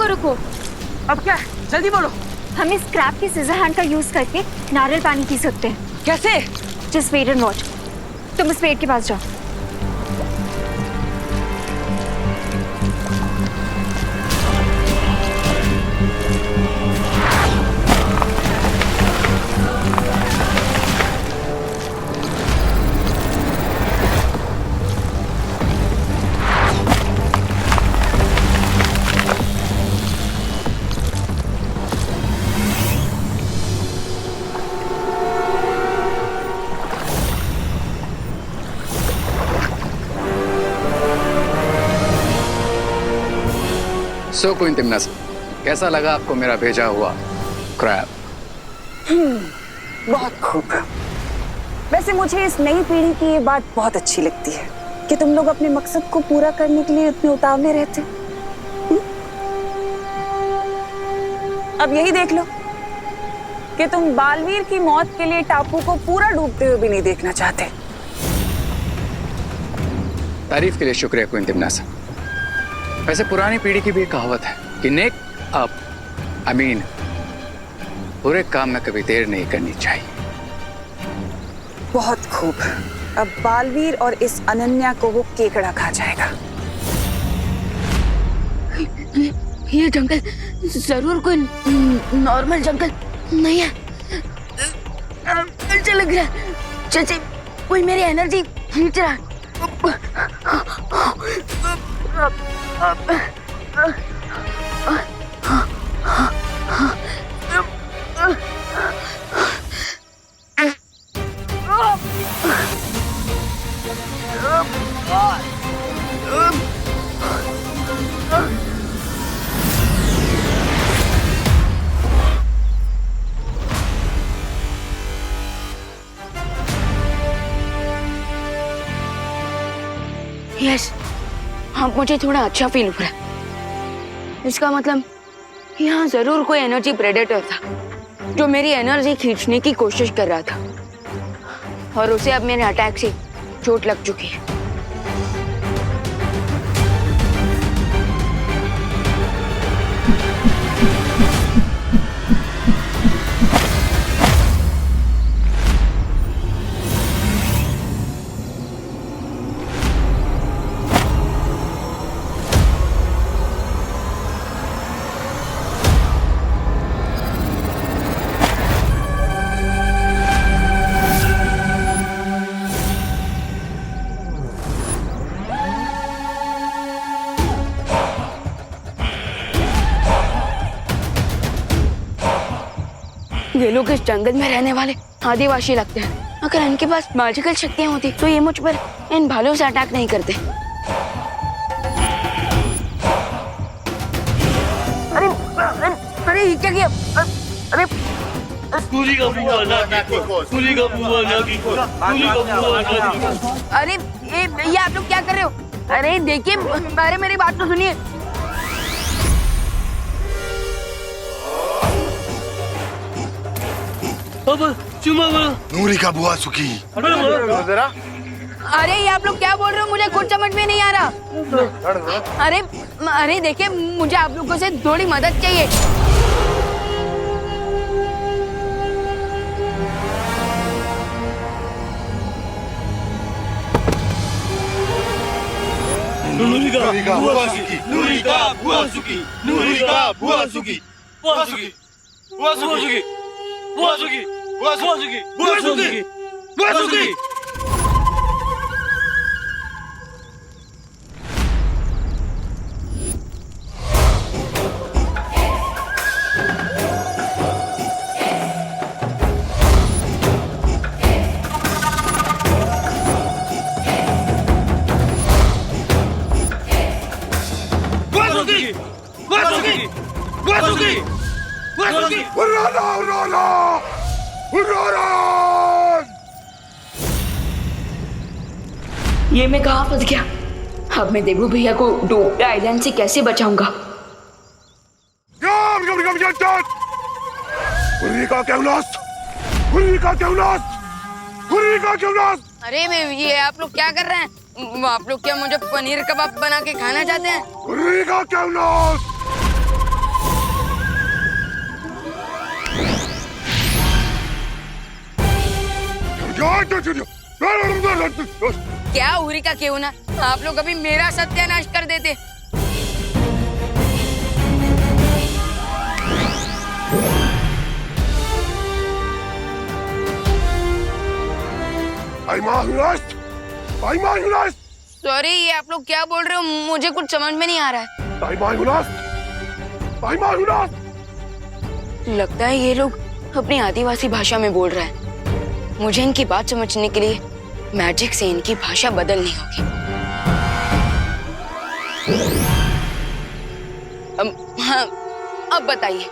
रुको रुको। अब क्या? जल्दी बोलो। हम इस स्क्रैप के सीजर हैंड का यूज करके नारियल पानी पी सकते हैं। कैसे? Just wait and watch. तुम उस पेड़ के पास जाओ। सो क्वीन तिमनस, कैसा लगा आपको मेरा भेजा हुआ क्रैब? बहुत खूब। वैसे मुझे इस नई पीढ़ी की ये बात बहुत अच्छी लगती है कि तुम लोग अपने मकसद को पूरा करने के लिए इतने उतावले रहते। अब यही देख लो कि तुम बालवीर की मौत के लिए टापू को पूरा डूबते हुए भी नहीं देखना चाहते। तारीफ के लिए शुक्रिया क्वीन तिमनस। वैसे पुरानी पीढ़ी की भी एक कहावत है कि नेक अप बुरे काम में कभी देर नहीं करनी चाहिए। बहुत खूब। अब बालवीर और इस अनन्या को वो केकड़ा खा जाएगा। ये जंगल जरूर कोई नॉर्मल जंगल नहीं है। अच्छा लग रहा है, जैसे कोई मेरी एनर्जी खींच रहा है। यस, हाँ मुझे थोड़ा अच्छा फील हो रहा है। इसका मतलब यहाँ जरूर कोई एनर्जी प्रेडेटर था जो मेरी एनर्जी खींचने की कोशिश कर रहा था और उसे अब मेरे अटैक से चोट लग चुकी है। ये लोग इस जंगल में रहने वाले आदिवासी लगते हैं। अगर इनके पास मैजिकल शक्तियां होती तो ये मुझ पर इन भालों से अटैक नहीं करते। अरे अरे, अरे ये क्या किया? अरे अरे ये आप लोग क्या कर रहे हो? अरे देखिए, अरे मेरी बात तो सुनिए। नूरी का बुआ सुखी। अरे ये आप लोग क्या बोल रहे हो? मुझे कुछ समझ में नहीं आ रहा। अरे अरे देखिए, मुझे आप लोगों से थोड़ी मदद चाहिए। नूरी का बुआ सुखी। नूरी का बुआ सुखी। नूरी का बुआ सुखी। बुआ सुखी। बुआ सुखी। बुआ सुखी। बुआ सुखी। बुआ सुखी। बुआ सुखी। ये मैं कहाँ फंस गया? अब मैं देवू भैया को डोबे आइलैंड से कैसे बचाऊंगा? अरे मैं ये आप लोग क्या कर रहे हैं? आप लोग क्या मुझे पनीर कबाब बना के खाना चाहते हैं? क्या उरी का क्यों ना, आप लोग अभी मेरा सत्यानाश कर देते। सॉरी, ये आप लोग क्या बोल रहे हो, मुझे कुछ समझ में नहीं आ रहा है। लगता है ये लोग अपनी आदिवासी भाषा में बोल रहे हैं। मुझे इनकी बात समझने के लिए मैजिक से इनकी भाषा बदलनी होगी। हाँ, अब बताइए।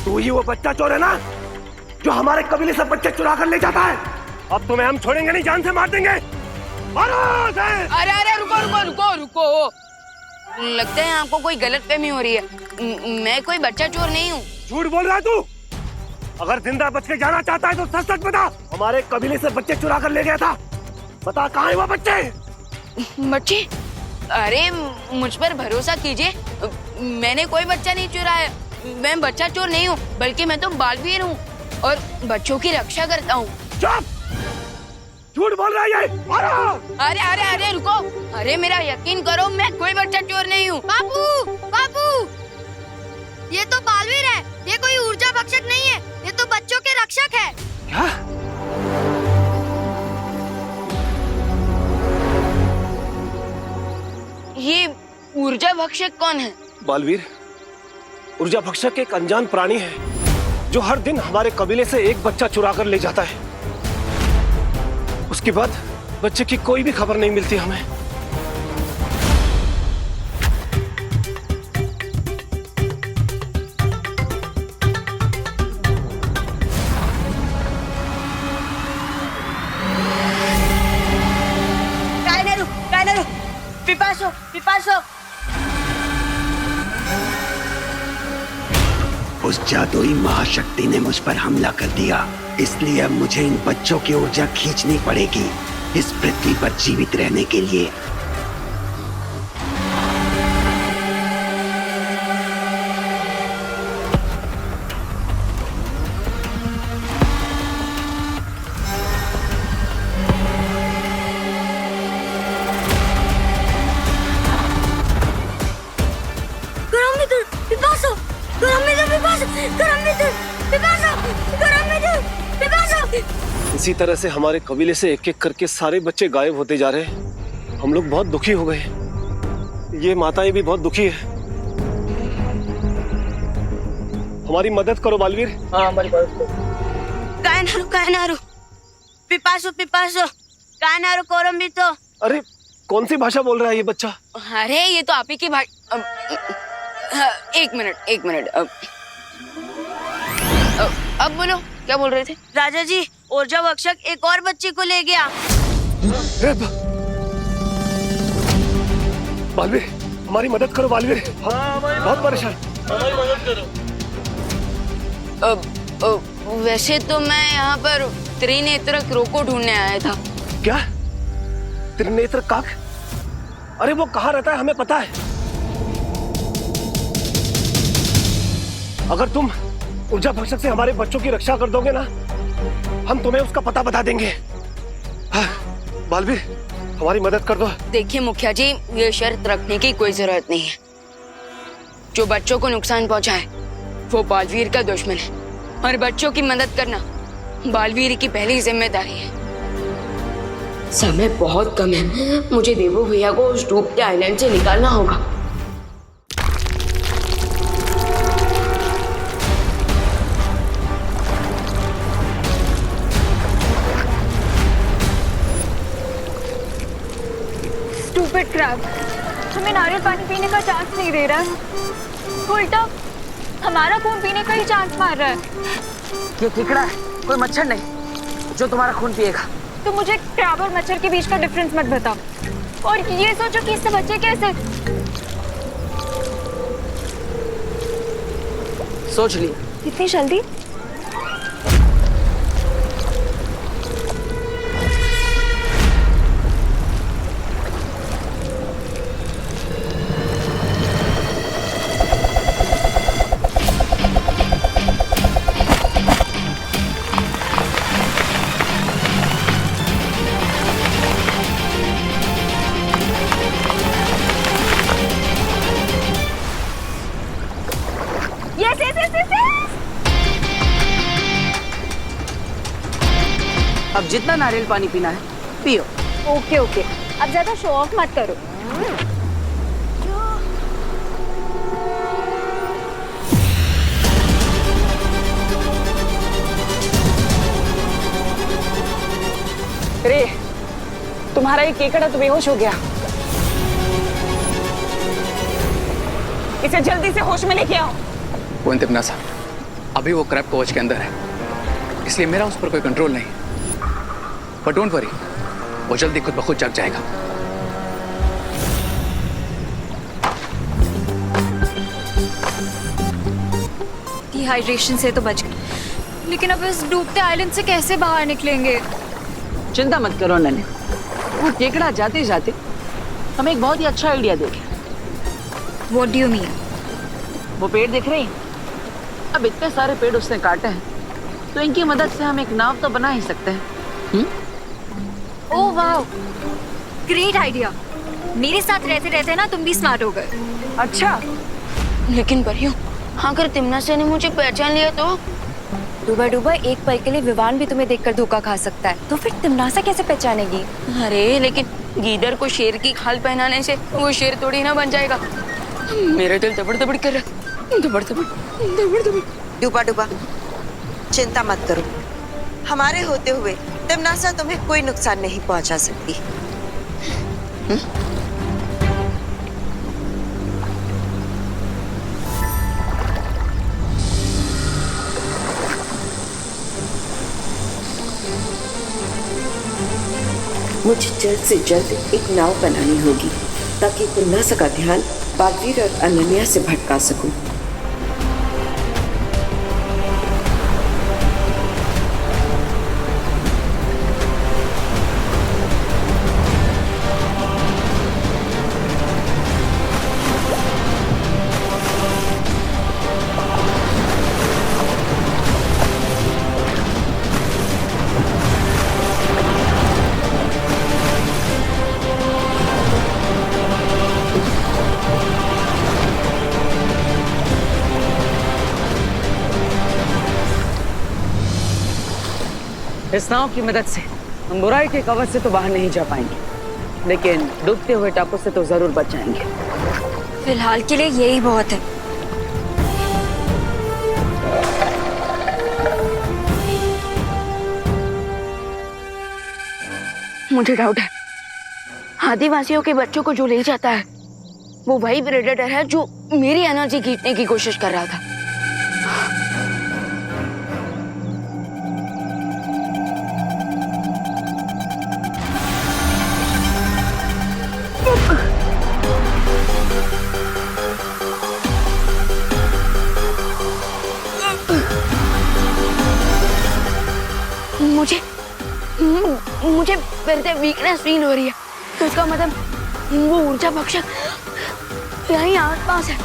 तू ही वो बच्चा चोर है ना, जो हमारे कबीले से बच्चे चुरा कर ले जाता है। अब तुम्हें हम छोड़ेंगे नहीं, जान से मार देंगे। मारो उसे। अरे अरे रुको रुको रुको रुको, लगता है आपको कोई गलतफहमी हो रही है। मैं कोई बच्चा चोर नहीं हूँ। झूठ बोल रहा है तू। अगर जिंदा बच के जाना चाहता है तो सच सच बता। हमारे कबीले से बच्चे चुरा कर ले गया था, बता कहाँ है वो बच्चे? बच्चे? अरे मुझ पर भरोसा कीजिए, मैंने कोई बच्चा नहीं चुराया। मैं बच्चा चोर नहीं हूँ, बल्कि मैं तो बालवीर हूँ और बच्चों की रक्षा करता हूँ। चुप! झूठ बोल रहा है ये। अरे अरे अरे रुको, अरे मेरा यकीन करो, मैं कोई बच्चा चोर नहीं हूँ। बापू, बापू, ये तो बालवीर है, ये कोई ऊर्जा भक्षक नहीं है, ये तो बच्चों के रक्षक है। क्या? ये ऊर्जा भक्षक कौन है? बालवीर, ऊर्जा भक्षक एक अनजान प्राणी है जो हर दिन हमारे कबीले से एक बच्चा चुरा कर ले जाता है। उसके बाद बच्चे की कोई भी खबर नहीं मिलती हमें। कायनरू, पिपासो, पिपासो। उस जादुई महाशक्ति ने मुझ पर हमला कर दिया, इसलिए अब मुझे इन बच्चों की ऊर्जा खींचनी पड़ेगी इस पृथ्वी पर जीवित रहने के लिए। इसी तरह से हमारे कबीले से एक एक करके सारे बच्चे गायब होते जा रहे हैं। हम लोग बहुत दुखी हो गए, ये माताएं भी बहुत दुखी है। हमारी मदद करो बालवीर। हाँ, हमारी मदद करो। कायनारू, पिपासो, पिपासो, कायनारू कोरम्बितो। अरे कौन सी भाषा बोल रहा है ये बच्चा? अरे ये तो आप ही की भाषा। एक मिनट। अब बोलो, क्या बोल रहे थे? राजा जी, ऊर्जा भक्षक एक और बच्चे को ले गया। बालवीर, हमारी मदद करो बालवीर। बहुत परेशान। वैसे तो मैं यहाँ पर त्रिनेत्र को ढूंढने आया था। क्या? त्रिनेत्र काक? अरे वो कहाँ रहता है हमें पता है। अगर तुम ऊर्जा भक्षक से हमारे बच्चों की रक्षा कर दोगे ना, हम तुम्हें उसका पता बता देंगे। हाँ, बालवीर, हमारी मदद कर दो। देखिए मुखिया जी, ये शर्त रखने की कोई जरूरत नहीं है। जो बच्चों को नुकसान पहुंचाए वो बालवीर का दुश्मन है, और बच्चों की मदद करना बालवीर की पहली जिम्मेदारी है। समय बहुत कम है, मुझे देवो भैया को उस डूबते आइलैंड से निकालना होगा। स्टूपिड क्रैब, हमें नारियल पानी पीने का चांस नहीं दे रहा है, उल्टा हमारा खून पीने का ही चांस मार रहा है। ये केकड़ा है, कोई मच्छर नहीं जो तुम्हारा खून पिएगा। तो मुझे क्रैब और मच्छर के बीच का डिफरेंस मत बताओ, और ये सोचो कि इससे बच्चे कैसे। सोच ली। इतनी जल्दी? जितना नारियल पानी पीना है पियो। ओके ओके, अब ज्यादा शो ऑफ मत करो। रे, तुम्हारा एक केकड़ा तो बेहोश हो गया। इसे जल्दी से होश में लेके आओ। वो इंतिमनासा, अभी वो क्रैब कवच के अंदर है, इसलिए मेरा उस पर कोई कंट्रोल नहीं। बट डोंट वरी, वो जल्दी खुद ब खुद जग जाएगा। डिहाइड्रेशन से तो बच गए, लेकिन अब इस डूबते आइलैंड से कैसे बाहर निकलेंगे? चिंता मत करो नन्हे, वो केकड़ा जाते जाते हमें एक बहुत ही अच्छा आइडिया दे गया। What do you mean? वो पेड़ दिख रहे हैं, अब इतने सारे पेड़ उसने काटे हैं, तो इनकी मदद से हम एक नाव तो बना ही सकते हैं। ओह वाह, ग्रेट आइडिया। मेरे साथ रहते रहते ना तुम भी स्मार्ट हो गए। अच्छा, लेकिन परियों, अगर तिमनासा ने मुझे पहचान लिया तो? डूबा डूबा एक पल के लिए विवान भी तुम्हें देखकर धोखा खा सकता है, तो फिर तिमनासा कैसे पहचानेगी? अरे लेकिन गीदड़ को शेर की खाल पहनाने से वो शेर थोड़ी ना बन जाएगा। मेरा दिल दबड़ दबड़ कर रहा, दबड़ दबड़ दबड़ दबड़। डूबा डूबा, चिंता मत करो, हमारे होते हुए तिमनासा तुम्हें कोई नुकसान नहीं पहुंचा सकती। मुझे जल्द से जल्द एक नाव बनानी होगी ताकि तिमनासा का ध्यान बालवीर और अनन्या से भटका सकूं। इस नाव की मदद से हम बुराई के कवच से तो बाहर नहीं जा पाएंगे, लेकिन डूबते हुए टापू से तो जरूर बच जाएंगे। फिलहाल के लिए यही बहुत है। मुझे डाउट है, आदिवासियों के बच्चों को जो ले जाता है वो वही प्रेडेटर है जो मेरी एनर्जी खींचने की कोशिश कर रहा था। मुझे फिर से वीकनेस फील हो रही है, तो इसका मतलब वो ऊर्जा भक्षक यहीं आसपास है।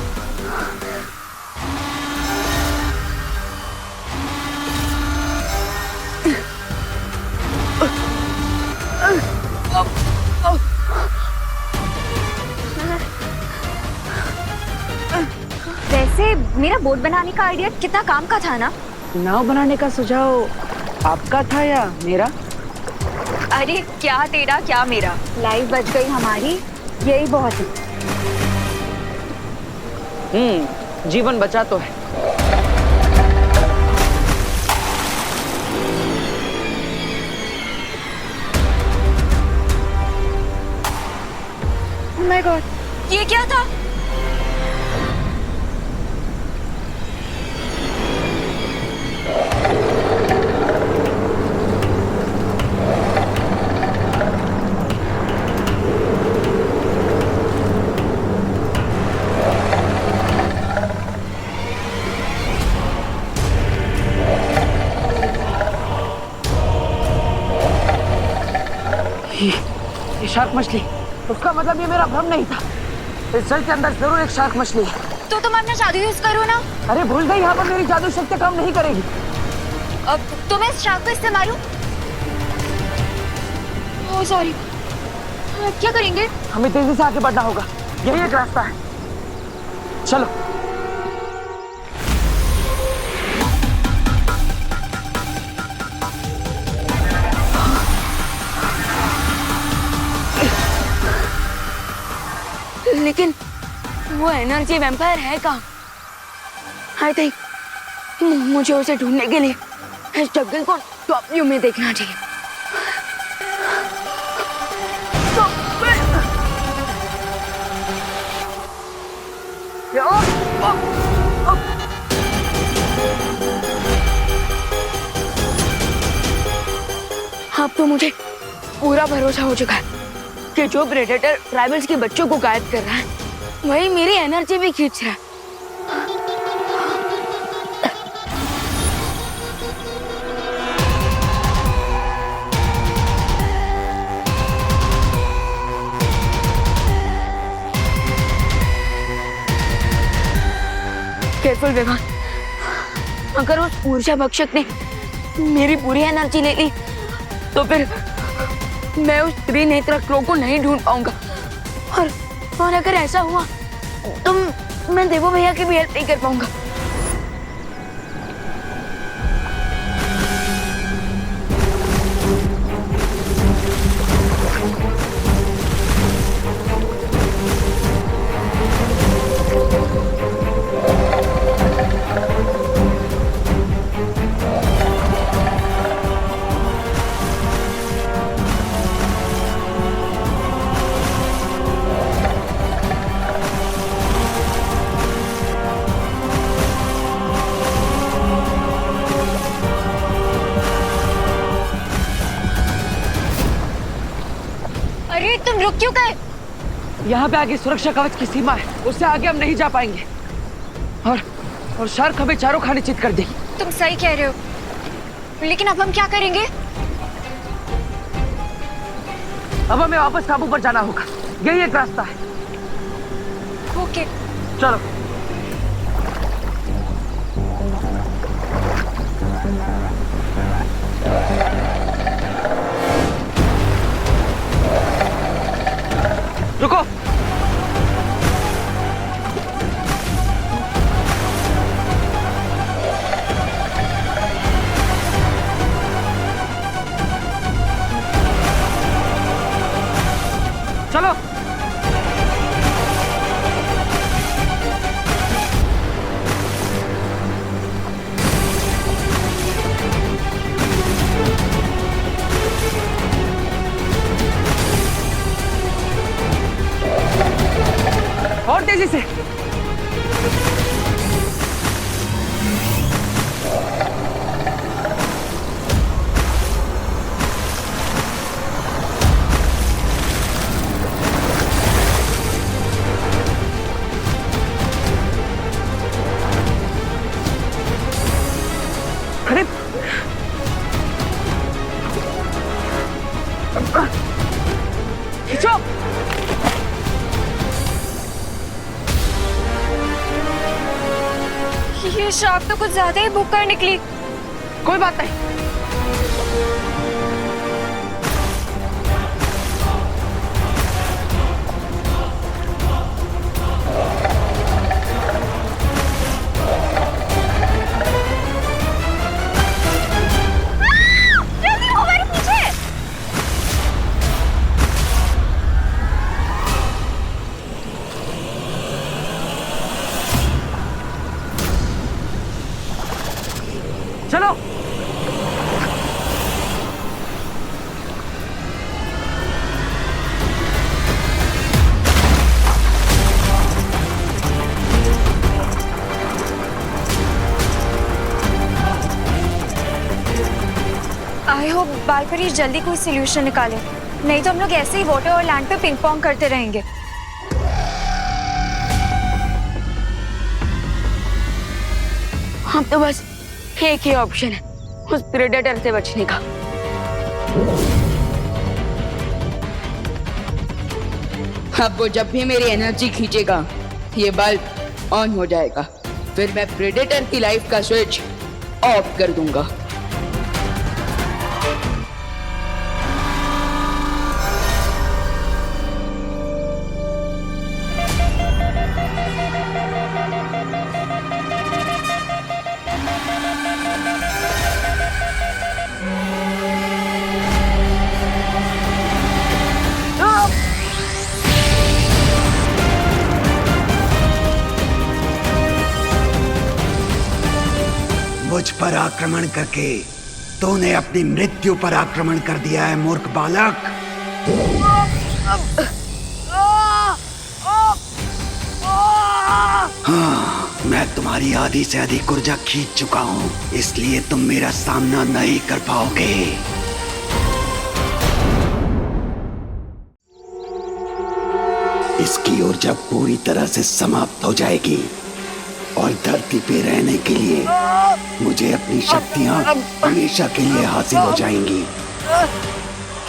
वैसे मेरा बोट बनाने का आइडिया कितना काम का था ना? नाव बनाने का सुझाव आपका था या मेरा? अरे क्या तेरा क्या मेरा, लाइफ बच गई हमारी, यही बहुत है। जीवन बचा तो है। Oh my God, ये क्या था? ये शार्क मछली, उसका मतलब ये मेरा भ्रम नहीं था। इस जल के अंदर जरूर एक शार्क मछली है। तो तुम अपना जादू यूज करो ना। अरे भूल गई, यहाँ पर मेरी जादू शक्ति काम नहीं करेगी। अब तुम्हें इस शार्क को इस्तेमाल ओह सॉरी, क्या करेंगे? हमें तेजी से आगे बढ़ना होगा, यही एक रास्ता है। चलो। लेकिन वो एनर्जी वैम्पायर है कहाँ? आई थिंक मुझे उसे ढूंढने के लिए इस जंगल को टॉप व्यू में देखना चाहिए। अब तो मुझे पूरा भरोसा हो चुका है कि जो प्रेडेटर ट्राइबल्स के बच्चों को गायब कर रहा है वही मेरी एनर्जी भी खींच रहा है। केयरफुल विवान, अगर उस ऊर्जा भक्षक ने मेरी पूरी एनर्जी ले ली तो फिर मैं उस त्रिनेत्र क्रो को नहीं ढूंढ पाऊंगा और अगर ऐसा हुआ तो मैं देवो भैया की भी हेल्प नहीं कर पाऊंगा। अरे तुम रुक क्यों गए? यहाँ पे आगे सुरक्षा कवच की सीमा है, उससे आगे हम नहीं जा पाएंगे। और शार्क हमें चारों खाने चित कर देगी। तुम सही कह रहे हो, लेकिन अब हम क्या करेंगे? अब हमें वापस काबू पर जाना होगा, यही एक रास्ता है। ओके चलो। रुको। चलो। और तेजी से। अरे खींचो। ये शार्क तो कुछ ज्यादा ही भूख कर निकली। कोई बात नहीं। जल्दी वो हमारे पीछे। चलो। आई होप बालपरी जल्दी कोई सोल्यूशन निकाले, नहीं तो हम लोग ऐसे ही वाटर और लैंड पे पिंग पोंग करते रहेंगे। हम तो बस एक ही ऑप्शन है उस प्रेडेटर से बचने का। अब वो जब भी मेरी एनर्जी खींचेगा ये बल्ब ऑन हो जाएगा, फिर मैं प्रेडेटर की लाइफ का स्विच ऑफ कर दूंगा। मुझ पर आक्रमण करके तूने अपनी मृत्यु पर आक्रमण कर दिया है, मूर्ख बालक। हाँ, मैं तुम्हारी आधी से अधिक ऊर्जा खींच चुका हूँ, इसलिए तुम मेरा सामना नहीं कर पाओगे। इसकी ऊर्जा पूरी तरह से समाप्त हो जाएगी और धरती पे रहने के लिए मुझे अपनी शक्तियाँ हमेशा के लिए हासिल हो जाएंगी।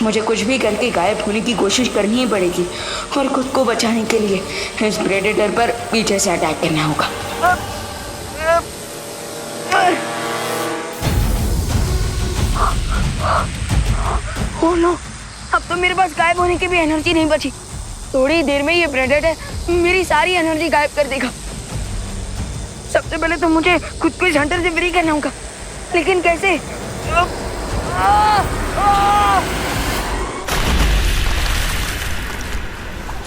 मुझे कुछ भी करके गायब होने की कोशिश करनी ही पड़ेगी और खुद को बचाने के लिए इस प्रेडेटर पर पीछे से अटैक करना होगा। ओह नो, अब तो मेरे पास गायब होने की भी एनर्जी नहीं बची। थोड़ी देर में ये प्रेडेटर मेरी सारी एनर्जी गायब कर देगा। सबसे पहले तो मुझे खुद को इस हंटर से फ्री करना होगा, लेकिन कैसे?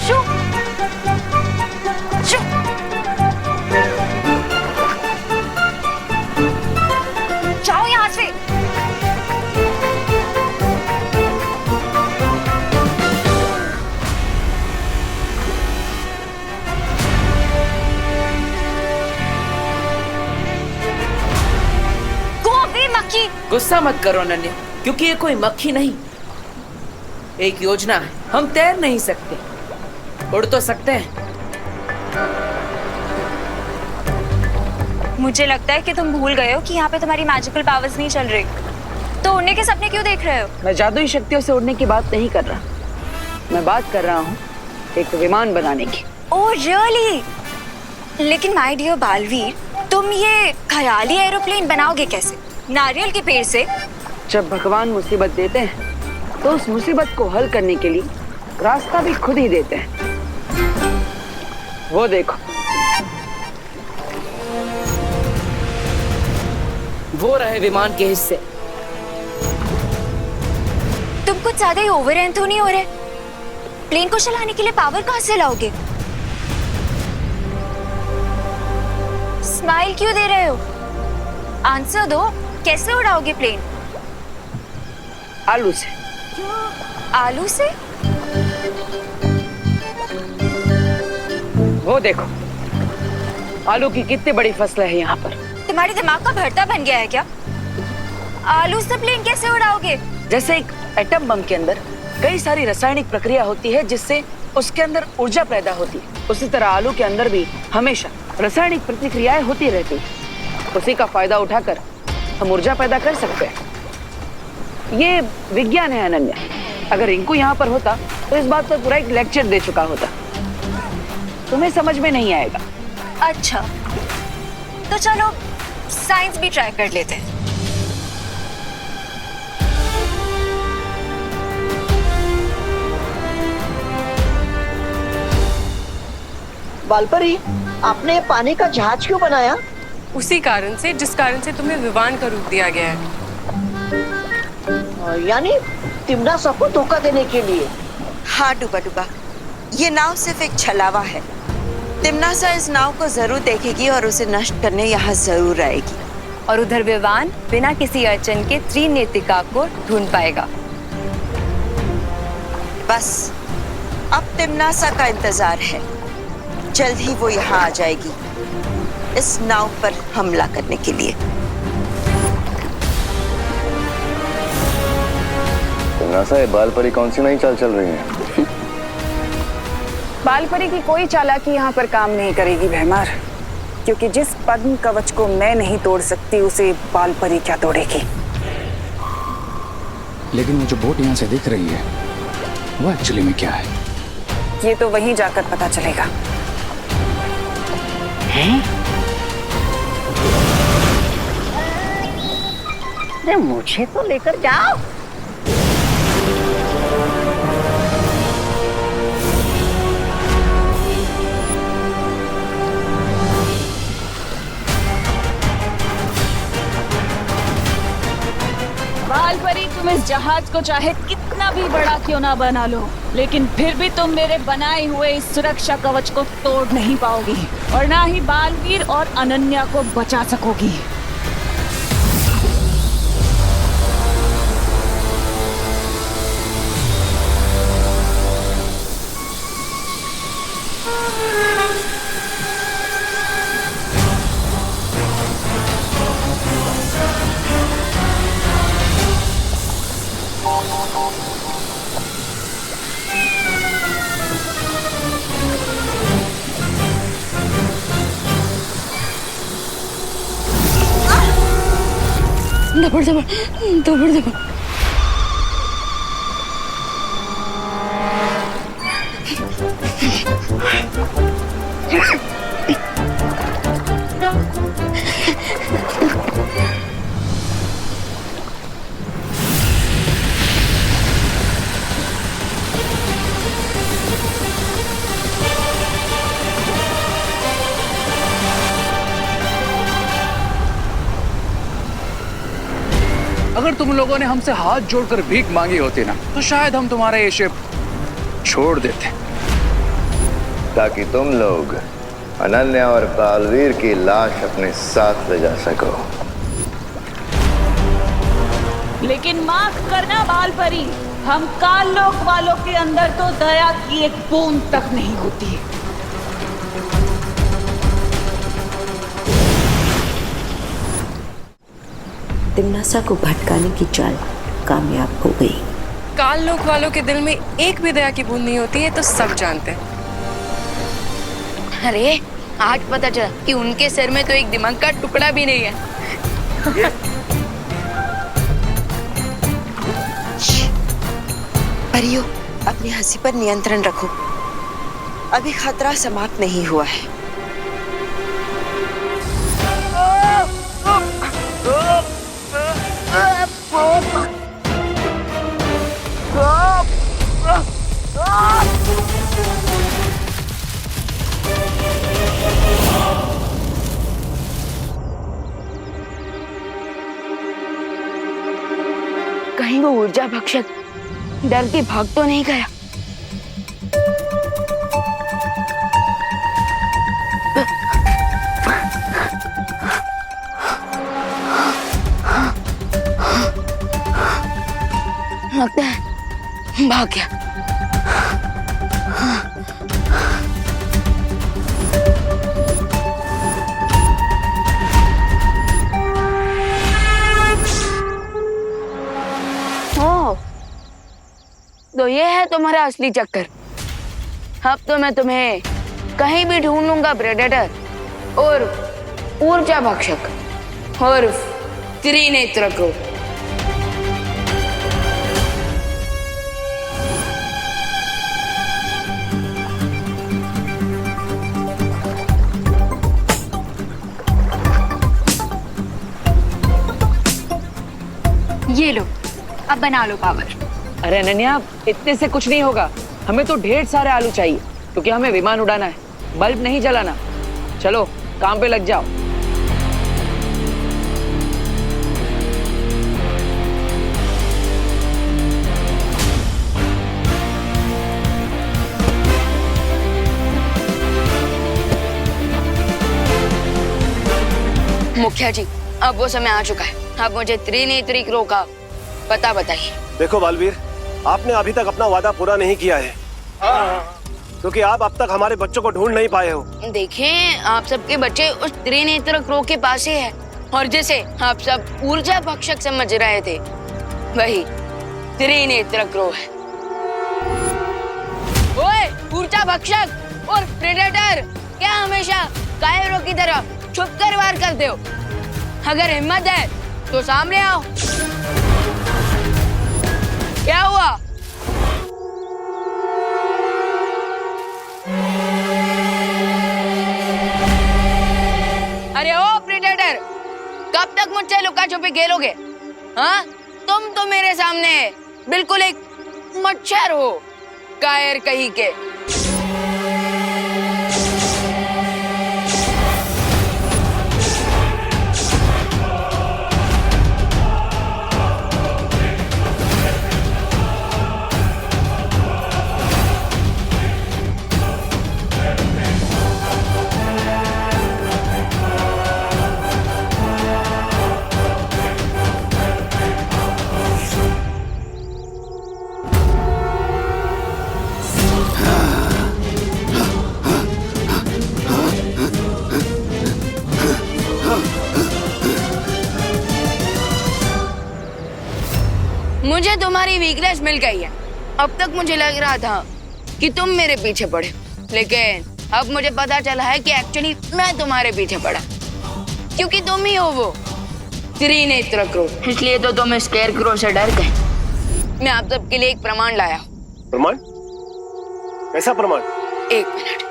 शू! शू! जाओ यहाँ से। मक्खी, गुस्सा मत करो अनन्या, क्योंकि ये कोई मक्खी नहीं, एक योजना है। हम तैर नहीं सकते, उड़ तो सकते हैं। मुझे लगता है कि तुम भूल गए हो कि यहाँ पे तुम्हारी मैजिकल पावर्स नहीं चल रही। तो उड़ने के सपने क्यों देख रहे हो? मैं जादुई शक्तियों से उड़ने की बात नहीं कर रहा, मैं बात कर रहा हूँ एक विमान बनाने की। Oh really? लेकिन माय डियर बालवीर, तुम ये ख्याली एरोप्लेन बनाओगे कैसे? नारियल के पेड़ से? जब भगवान मुसीबत देते हैं तो उस मुसीबत को हल करने के लिए रास्ता भी खुद ही देते हैं। वो देखो, वो रहे विमान के हिस्से। तुम कुछ ज्यादा ही ओवर एंड तो नहीं हो रहे? प्लेन को चलाने के लिए पावर कहाँ से लाओगे? स्माइल क्यों दे रहे हो? आंसर दो, कैसे उड़ाओगे प्लेन? आलू से। आलू से? वो देखो, आलू की कितनी बड़ी फसल है यहाँ पर। तुम्हारे दिमाग का भरता बन गया है क्या? आलू से प्लेन कैसे उड़ाओगे? जैसे एक एटम बम के अंदर कई सारी रासायनिक प्रक्रिया होती है जिससे उसके अंदर ऊर्जा पैदा होती है, उसी तरह आलू के अंदर भी हमेशा रासायनिक प्रतिक्रियाएं होती रहती है। उसी का फायदा उठाकर हम ऊर्जा पैदा कर सकते हैं। ये विज्ञान है अनन्या। अगर रिंकू यहाँ पर होता तो इस बात पर पूरा एक लेक्चर दे चुका होता। तुम्हें समझ में नहीं आएगा। अच्छा, तो चलो साइंस भी ट्राई कर लेते हैं। बालपरी, आपने पानी का जहाज क्यों बनाया? उसी कारण से जिस कारण से तुम्हें विमान का रूप दिया गया है। यानी तिमनासा को धोखा देने के लिए? हाँ डूबा डूबा, ये नाव सिर्फ एक छलावा है। तिमनासा इस नाव को जरूर देखेगी और उसे नष्ट करने यहाँ जरूर आएगी। और उधर विवान बिना किसी अड़चन के त्रिनेत्रिका को ढूंढ पाएगा। बस अब तिमनासा का इंतजार है, जल्द ही वो यहाँ आ जाएगी इस नाव पर हमला करने के लिए। तिमनासा, ये बालपरी कौन सी नई चाल चल रही है? बालपरी की कोई चालाकी यहाँ पर काम नहीं करेगी भैमार, क्योंकि जिस पद्म कवच को मैं नहीं तोड़ सकती उसे बालपरी क्या तोड़ेगी। लेकिन वो जो बोट यहाँ से दिख रही है वो एक्चुअली में क्या है? ये तो वहीं जाकर पता चलेगा। अरे मुझे तो लेकर जाओ। बालपरी, तुम इस जहाज को चाहे कितना भी बड़ा क्यों ना बना लो, लेकिन फिर भी तुम मेरे बनाए हुए इस सुरक्षा कवच को तोड़ नहीं पाओगी और ना ही बालवीर और अनन्या को बचा सकोगी। दबड़ दबड़ दबड़ दबड़। अगर तुम लोगों ने हमसे हाथ जोड़कर भीख मांगी होती ना, तो शायद हम तुम्हारा ये शिप छोड़ देते, ताकि तुम लोग अनन्या और बालवीर की लाश अपने साथ ले जा सको। लेकिन माफ करना बालपरी, हम काल लोक वालों के अंदर तो दया की एक बूंद तक नहीं होती। तिम्नासा को भटकाने की चाल कामयाब हो गई। काल लोक वालों के दिल में एक भी दया की बूंद नहीं होती है, तो सब जानते हैं। अरे आज पता चला कि उनके सर में तो एक दिमाग का टुकड़ा भी नहीं है। परियों, अपनी हंसी पर नियंत्रण रखो, अभी खतरा समाप्त नहीं हुआ है। कहीं वो ऊर्जा भक्षक डर के भाग तो नहीं गया? लगता है भाग गया। तो ये है तुम्हारा असली चक्कर। अब तो मैं तुम्हें कहीं भी ढूंढ लूंगा प्रेडेटर और ऊर्जा भक्षक और त्रिनेत्र को। ये लो, अब बना लो पावर। अरे अनन्या, इतने से कुछ नहीं होगा, हमें तो ढेर सारे आलू चाहिए, क्योंकि हमें विमान उड़ाना है, बल्ब नहीं जलाना। चलो काम पे लग जाओ। मुखिया जी, अब वो समय आ चुका है, अब मुझे त्रिनेत्री क्रो का पता बताइए। देखो बालवीर, आपने अभी तक अपना वादा पूरा नहीं किया है, क्योंकि आप अब तक हमारे बच्चों को ढूंढ नहीं पाए हो। देखें, आप सबके बच्चे उस त्रिनेत्र क्रो के पास ही है, और जिसे आप सब ऊर्जा भक्षक समझ रहे थे, वही त्रिनेत्र क्रो है। ओए, ऊर्जा भक्षक और प्रेडेटर, क्या हमेशा कायरों की तरह छुपकर वार करते हो? अगर हिम्मत है तो सामने आओ। क्या हुआ? अरे ओ प्रेडेटर, कब तक मुझसे लुका छुपी खेलोगे? हाँ, तुम तो मेरे सामने बिल्कुल एक मच्छर हो, कायर कहीं के। मुझे तुम्हारी वीकनेस मिल गई है। अब तक मुझे लग रहा था कि तुम मेरे पीछे पड़े, लेकिन अब मुझे पता चला है कि एक्चुअली मैं तुम्हारे पीछे पड़ा, क्योंकि तुम ही हो वो त्रिनेत्र क्रोध, इसलिए तो तुम स्केयर क्रो से डर गए। मैं आप सबके लिए एक प्रमाण लाया हूँ। प्रमाण? कैसा प्रमाण? एक मिनट।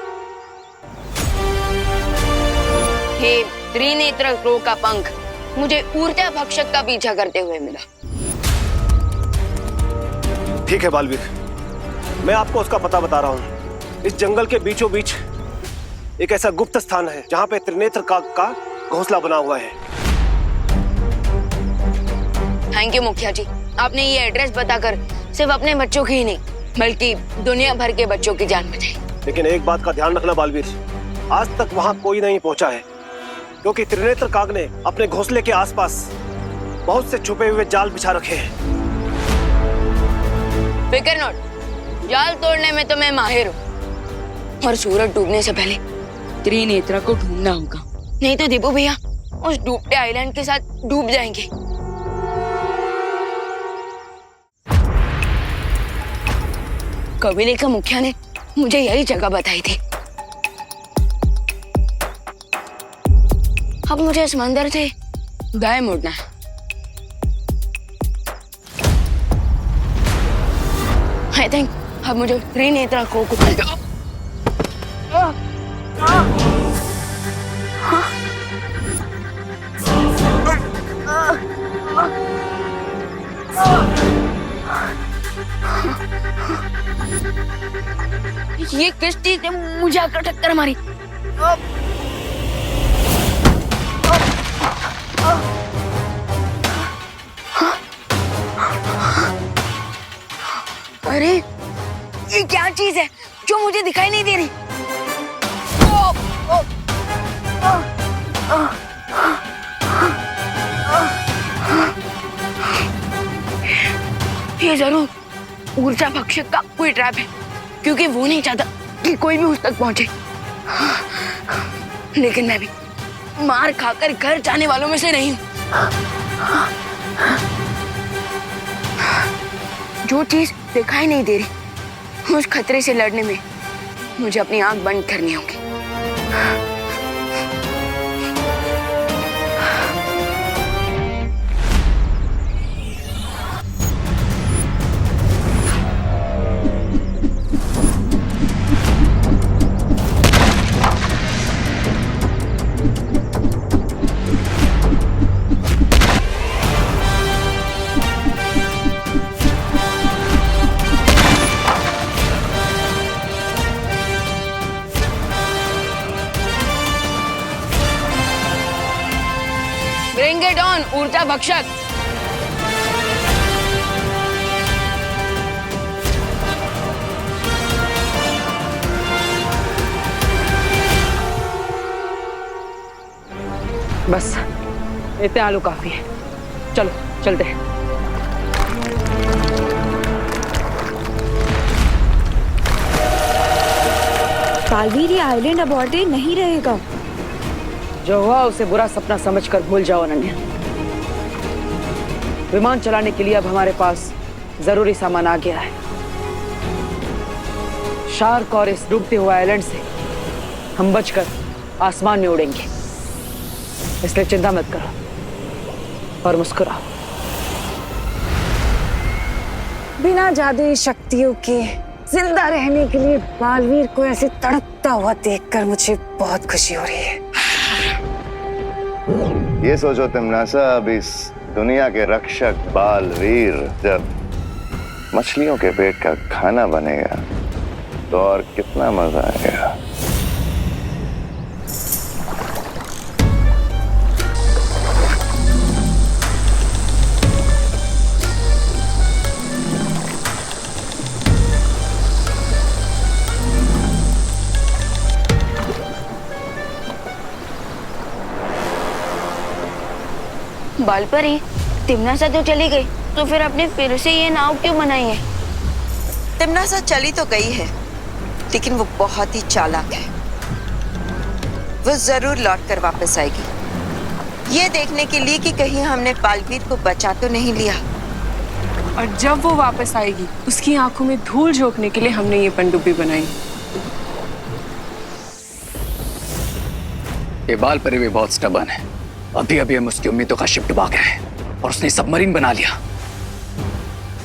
हे त्रिनेत्र क्रो का पंख मुझे ऊर्जा भक्षक का पीछा करते हुए मिला। ठीक है बालवीर, मैं आपको उसका पता बता रहा हूँ। इस जंगल के बीचों बीच एक ऐसा गुप्त स्थान है जहाँ पे त्रिनेत्र काग का घोंसला बना हुआ है। थैंक यू मुखिया जी, आपने ये एड्रेस बताकर सिर्फ अपने बच्चों की ही नहीं बल्कि दुनिया भर के बच्चों की जान बचाई। लेकिन एक बात का ध्यान रखना बालवीर, आज तक वहाँ कोई नहीं पहुँचा है क्योंकि त्रिनेत्र काग ने अपने घोंसले के आसपास बहुत से छुपे हुए जाल बिछा रखे हैं। फिकर नॉट, जाल तोड़ने में तो मैं माहिर हूँ और सूरज डूबने से पहले त्रिनेत्र को ढूंढना होगा, नहीं तो दीपू भैया उस डूबते आइलैंड के साथ डूब जाएंगे। कबीले का मुखिया ने मुझे यही जगह बताई थी। अब मुझे इस मंदिर से दाएं मुड़ना है। आई थिंक अब मुझे त्रिनेत्र को ये किस चीज ने मुझे आकर टक्कर मारी? अरे ये क्या चीज है जो मुझे दिखाई नहीं दे रही? ये जरूर ऊर्जा भक्षक का कोई ट्रैप है क्योंकि वो नहीं चाहता कि कोई भी उस तक पहुंचे। लेकिन मैं भी मार खाकर घर जाने वालों में से नहीं हूं। जो चीज दिखाई नहीं दे रही उस खतरे से लड़ने में मुझे अपनी आंख बंद करनी होगी। Bring it on, ऊर्जा भक्षक। बस इतने आलू काफी है, चलो चलते हैं। बालवीर, ये आइलैंड अबॉर्डेड नहीं रहेगा। जो हुआ उसे बुरा सपना समझकर भूल जाओ अनन्या। विमान चलाने के लिए अब हमारे पास जरूरी सामान आ गया है। शार्क और इस डूबते हुए आइलैंड से हम बचकर आसमान में उड़ेंगे, इसलिए चिंता मत करो और मुस्कुराओ। बिना जादुई शक्तियों के जिंदा रहने के लिए बालवीर को ऐसे तड़पता हुआ देखकर मुझे बहुत खुशी हो रही है। ये सोचो तिमनासा, अब इस दुनिया के रक्षक बालवीर जब मछलियों के पेट का खाना बनेगा तो और कितना मजा आएगा। बालपरी, तिमनासा तो चली गई, तो फिर आपने फिर से ये नाव क्यों बनाई है? तिमनासा चली तो गई है, लेकिन वो बहुत ही चालाक है। वो जरूर लौट कर वापस आएगी, ये देखने के लिए कि कहीं हमने बालवीर को बचा तो नहीं लिया। और जब वो वापस आएगी, उसकी आंखों में धूल झोंकने के लिए हमने ये पनडुब्बी बनाई। ये बालपरी भी बहुत स्टबर्न है, अभी अभी हम उसकी उम्मीदों का शिप डुबा गए और उसने सबमरीन बना लिया।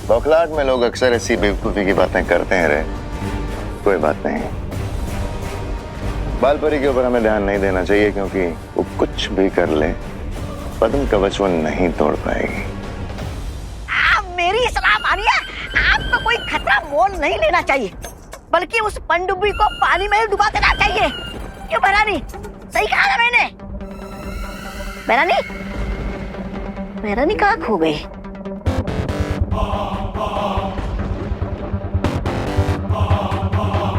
बौखलाहट में लोग अक्सर ऐसी बेवकूफी की बातें करते हैं रे। कोई बात नहीं, बालपरी के ऊपर हमें ध्यान नहीं देना चाहिए, क्योंकि वो कुछ भी कर ले पद्म कवच वो नहीं तोड़ पाएगी। मेरी सलाह मानिए, आपको कोई खतरा मोल नहीं लेना चाहिए, बल्कि उस पनडुब्बी को पानी में डुबा देना चाहिए। क्यों भैरानी, सही कहा ना मैंने? भैरानी, भैरानी कहाँ खो गई?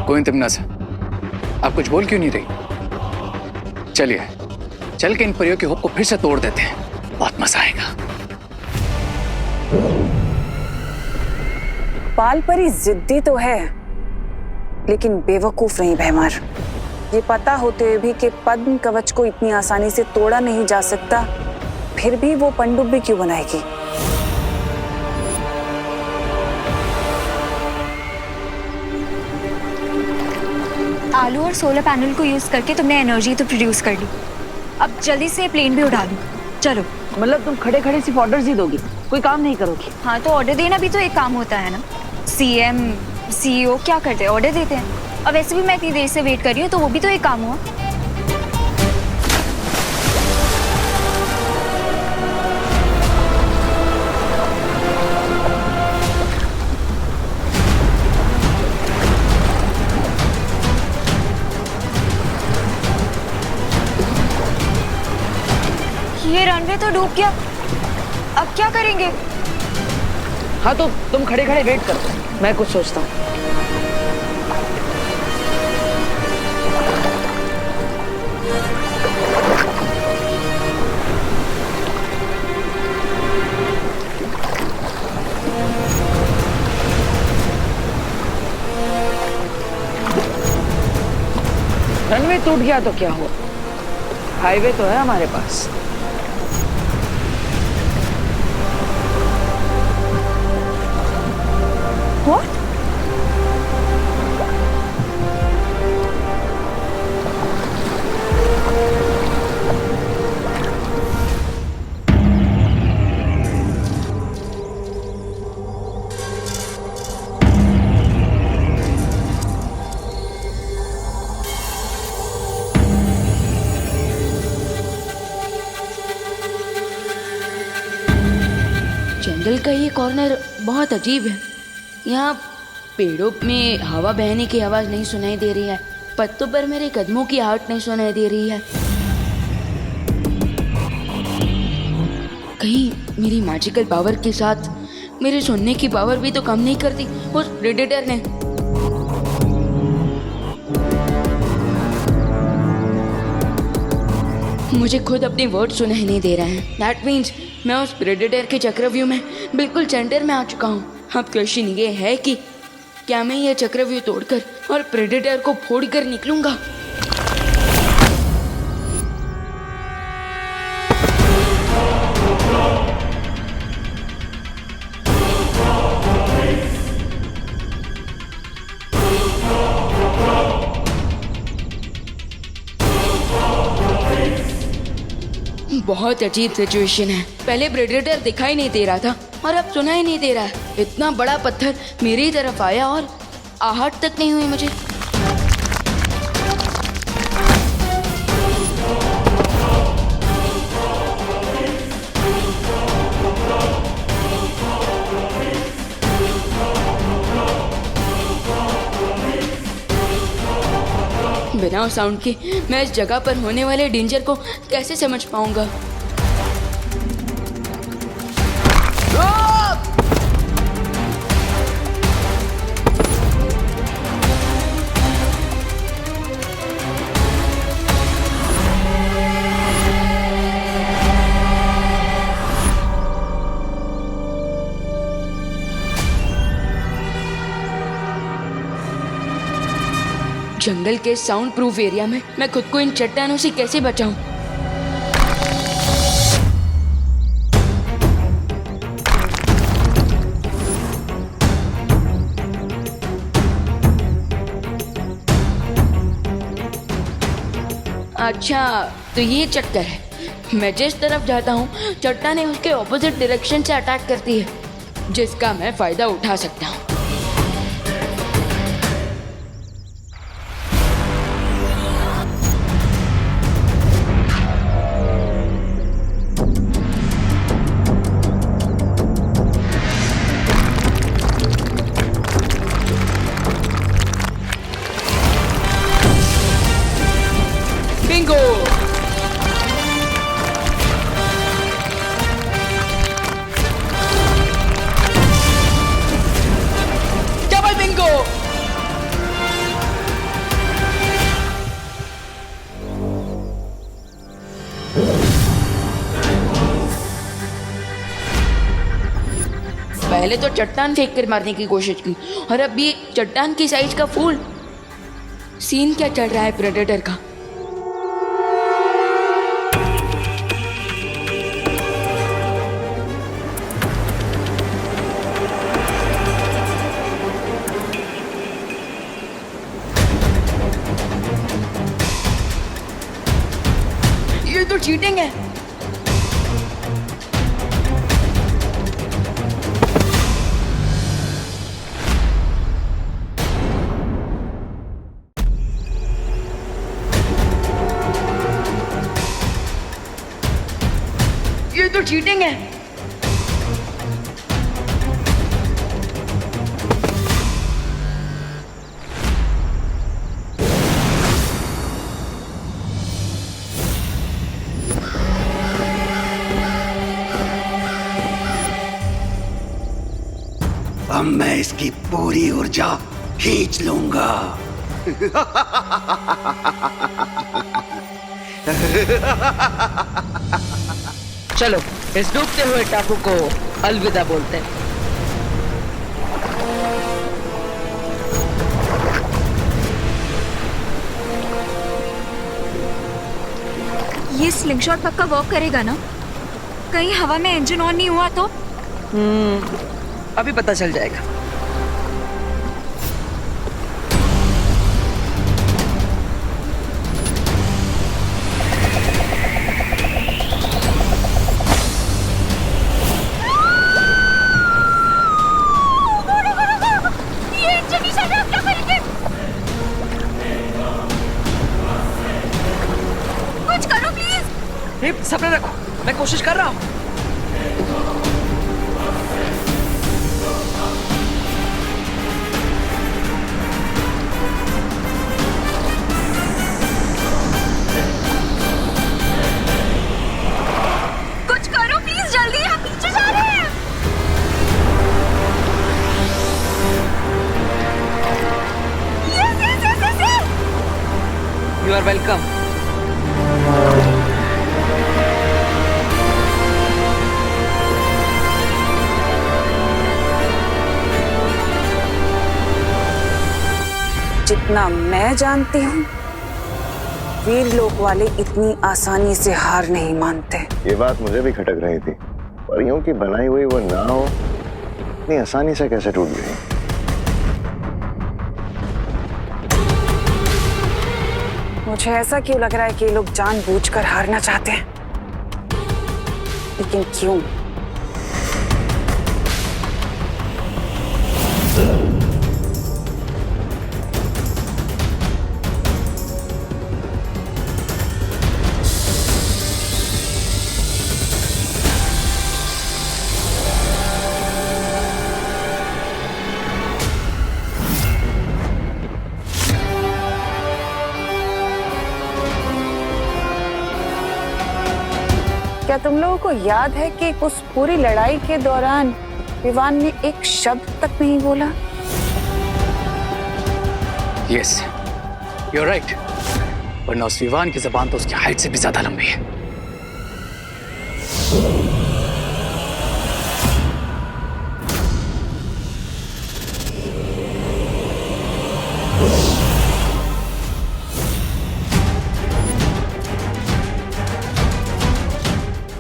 कोई तिमनासा, आप कुछ बोल क्यों नहीं रही? चलिए चल के इन परियों के होप को फिर से तोड़ देते हैं, बहुत मजा आएगा। बालपरी जिद्दी तो है, लेकिन बेवकूफ नहीं भैमार। ये पता होते हुए भी कि पद्म कवच को इतनी आसानी से तोड़ा नहीं जा सकता, फिर भी वो पनडुब्बी क्यों बनाएगी? आलू और सोलर पैनल को यूज करके तुमने एनर्जी तो प्रोड्यूस कर ली, अब जल्दी से प्लेन भी उड़ा दो। चलो। मतलब तुम खड़े खड़े सिर्फ ऑर्डर्स ही दोगी, कोई काम नहीं करोगी? हाँ, तो ऑर्डर देना भी तो एक काम होता है ना। सीएम सीईओ क्या करते हैं? ऑर्डर देते हैं। अब वैसे भी मैं इतनी देर से वेट कर रही हूँ, तो वो भी तो एक काम हुआ। ये रनवे तो डूब गया, अब क्या करेंगे? हाँ तो तुम खड़े खड़े वेट करो, मैं कुछ सोचता हूँ। रनवे टूट गया तो क्या हुआ, हाईवे तो है हमारे पास। What? जंगल का ये कॉर्नर बहुत अजीब है। यहाँ पेड़ों में हवा बहने की आवाज नहीं सुनाई दे रही है, पत्तों पर मेरे कदमों की आहट नहीं सुनाई दे रही है। कहीं मेरी मैजिकल पावर के साथ मेरे सुनने की पावर भी तो कम नहीं करती उस प्रेडेटर ने। मुझे खुद अपने वर्ड सुनाई नहीं दे रहे हैं। दैट मीन्स मैं उस प्रेडेटर के चक्रव्यूह में बिल्कुल सेंटर में आ चुका हूँ। अब क्वेश्चन ये है कि क्या मैं ये चक्रव्यूह तोड़कर और प्रेडेटर को फोड़कर निकलूंगा? बहुत अजीब सिचुएशन है। पहले प्रेडेटर दिखाई नहीं दे रहा था और अब सुनाई नहीं दे रहा है। इतना बड़ा पत्थर मेरी तरफ आया और आहट तक नहीं हुई मुझे। बिना साउंड के मैं इस जगह पर होने वाले डेंजर को कैसे समझ पाऊंगा? जंगल के साउंड प्रूफ एरिया में मैं खुद को इन चट्टानों से कैसे बचाऊं? अच्छा, तो ये चक्कर है। मैं जिस तरफ जाता हूँ चट्टानें उसके ऑपोजिट डायरेक्शन से अटैक करती है, जिसका मैं फायदा उठा सकता हूँ। बिंगो! Double Bingo! पहले तो चट्टान फेंक कर मारने की कोशिश की और अब ये चट्टान की साइज का फूल। सीन क्या चल रहा है प्रेडेटर का? ये तो चीटिंग है। ये तो चीटिंग है। अब मैं इसकी पूरी ऊर्जा खींच लूंगा। चलो इस डूबते हुए टापू को अलविदा बोलते हैं। ये स्लिंगशॉट पक्का वर्क करेगा ना? कहीं हवा में इंजन ऑन नहीं हुआ तो? अभी पता चल जाएगा। ये इंजन ही चल रहा है, क्या करेंगे? कुछ करो प्लीज। सब्र रखो, मैं कोशिश कर रहा हूँ। कुछ करो प्लीज, जल्दी, हम पीछे जा रहे हैं। Yes. You are welcome. जितना मैं जानती हूँ, वीर लोक वाले इतनी आसानी से हार नहीं मानते। ये बात मुझे भी खटक रही थी। परियों की बनाई हुई वो नाव इतनी आसानी से कैसे टूट गई? मुझे ऐसा क्यों लग रहा है कि ये लोग जानबूझकर हारना चाहते हैं, लेकिन क्यों? क्या तुम लोगों को याद है कि उस पूरी लड़ाई के दौरान विवान ने एक शब्द तक नहीं बोला? Yes, you are right. वरना उस विवान की जबान तो उसकी हाइट से भी ज्यादा लंबी है।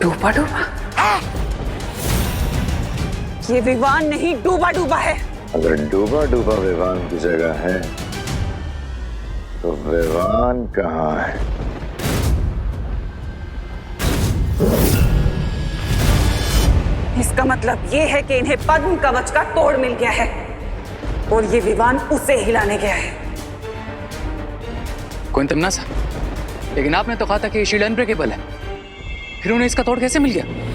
डूबा डूबा? ये विवान नहीं, डूबा डूबा है। अगर डूबा डूबा विवान की जगह है तो विवान कहाँ है? इसका मतलब ये है कि इन्हें पद्म कवच का तोड़ मिल गया है और ये विमान उसे हिलाने गया है। कोई तमन्ना, लेकिन आपने तो कहा था कि ये शील्ड अनब्रेकेबल है, फिर उन्हें इसका तोड़ कैसे मिल गया?